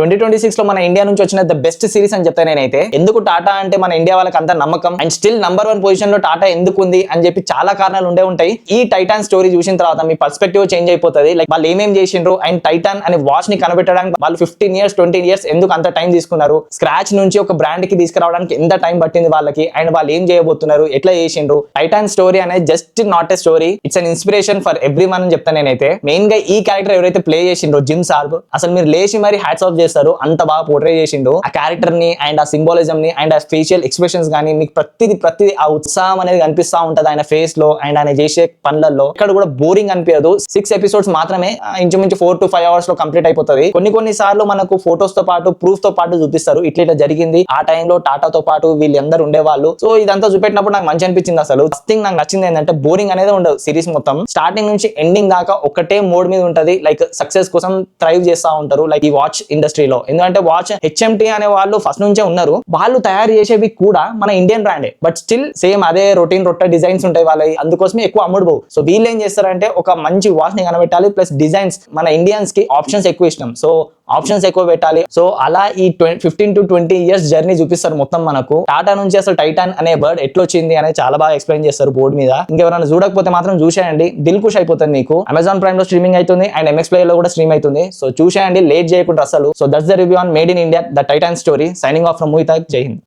2026 లో మన ఇండియా నుంచి వచ్చిన ద బెస్ట్ సిరీస్ అని చెప్తా నేనైతే. ఎందుకు టాటా అంటే మన ఇండియా వాళ్ళకి అంత నమ్మకం అండ్ స్టిల్ నంబర్ 1 పొజిషన్ లో టాటా ఎందుకు ఉంది అని చెప్పి చాలా కారణాలు ఉండే ఉంటాయి. ఈ టైటాన్ స్టోరీ చూసిన తర్వాత మీ పర్స్పెక్టివ్ చేంజ్ అయిపోతుంది. లైక్ వాళ్ళు ఏమేం చేసిండ్రు అండ్ టైటాన్ అనే వాచ్ ని కనిపెట్టడానికి వాళ్ళు 15 years 20 years ఎందుకు అంత టైం తీసుకున్నారు, స్క్రాచ్ నుంచి ఒక బ్రాండ్ కి తీసుకురావడానికి ఎంత టైం పట్టింది వాళ్ళకి, అండ్ వాళ్ళు ఏం చేయబోతున్నారు, ఎట్లా చేసిండ్రు. టైటాన్ స్టోరీ అనేది just not a story, it's an inspiration for every one అని చెప్తాను నేనైతే. మెయిన్ గా ఈ క్యారెక్టర్ ఎవరైతే ప్లే చేసిండ్రో జిమ్ సార్బ్, అసలు మీరు లేచి మరి హ్యాట్స్ ఆఫ్ చేస్తారు, అంత బాగా పోర్ట్రే చేసిండు ఆ క్యారెక్టర్ ని అండ్ ఆ సింబాలిజం ని అండ్ ఆ ఫేషియల్ ఎక్స్ప్రెషన్స్ గానీ మీకు ప్రతిది ఆ ఉత్సాహం అనేది కనిపిస్తా ఉంటది ఆయన ఫేస్ లో అండ్ ఆయన చేసే పనులలో. ఇక్కడ కూడా బోరింగ్ అనిపించదు. 6 episodes మాత్రమే ఇంచుమించు 4 to 5 hours లో కంప్లీట్ అయిపోతుంది. కొన్ని సార్లు మనకు ఫోటోస్ తో పాటు ప్రూఫ్ తో పాటు చూపిస్తారు, ఇట్లా జరిగింది ఆ టైంలో టాటాతో పాటు వీళ్ళందరూ ఉండేవాళ్ళు. సో ఇదంతా చూపెట్టినప్పుడు నాకు మంచి అనిపించింది. అసలు ఫస్ట్ థింగ్ నాకు నచ్చింది ఏంటంటే బోరింగ్ అనేది ఉండదు. సిరీస్ మొత్తం స్టార్టింగ్ నుంచి ఎండింగ్ దాకా ఒకటే మోడ్ మీద ఉంటది. లైక్ సక్సెస్ కోసం థ్రైవ్ చేస్తా ఉంటారు లైక్ ఈ వాచ్ ఇండస్ట్రీలో. ఎందుకంటే వాచ్ హెచ్ఎంటి అనే వాళ్ళు ఫస్ట్ నుంచే ఉన్నారు. వాళ్ళు తయారు చేసేవి కూడా మన ఇండియన్ బ్రాండే, బట్ స్టిల్ సేమ్ అదే రొట్ట డిజైన్స్ ఉంటాయి వాళ్ళవి, అందుకోసమే ఎక్కువ అమ్ముడు పోవు. సో వీళ్ళు ఏం చేస్తారంటే ఒక మంచి వాచ్ ని కనబెట్టాలి, ప్లస్ డిజైన్స్ మన ఇండియన్స్ కి ఆప్షన్స్ ఎక్కువ ఇష్టం, సో ఆప్షన్స్ ఎక్కువ పెట్టాలి. సో అలా ఈ 15 to 20 years జర్నీ చూపిస్తారు మొత్తం మనకు. టాటా నుంచి అసలు టైటాన్ అనే బర్డ్ ఎట్లొచ్చింది అనేది చాలా బాగా ఎక్స్ప్లెయిన్ చేస్తారు బోర్డు మీద. ఇంకెవరైనా చూడకపోతే మాత్రం చూసేయండి, దిల్ ఖుష్ అయిపోతుంది మీకు. అమెజాన్ ప్రైమ్ లో స్ట్రీమింగ్ అవుతుంది అండ్ ఎంఎక్స్ ప్లేయర్ లో కూడా స్ట్రీమ్ అవుతుంది. సో చూసేయండి, లేట్ చేయకుండా అసలు. So that's the review on made in India the Titan story. Signing off from Mohit. జై హింద్.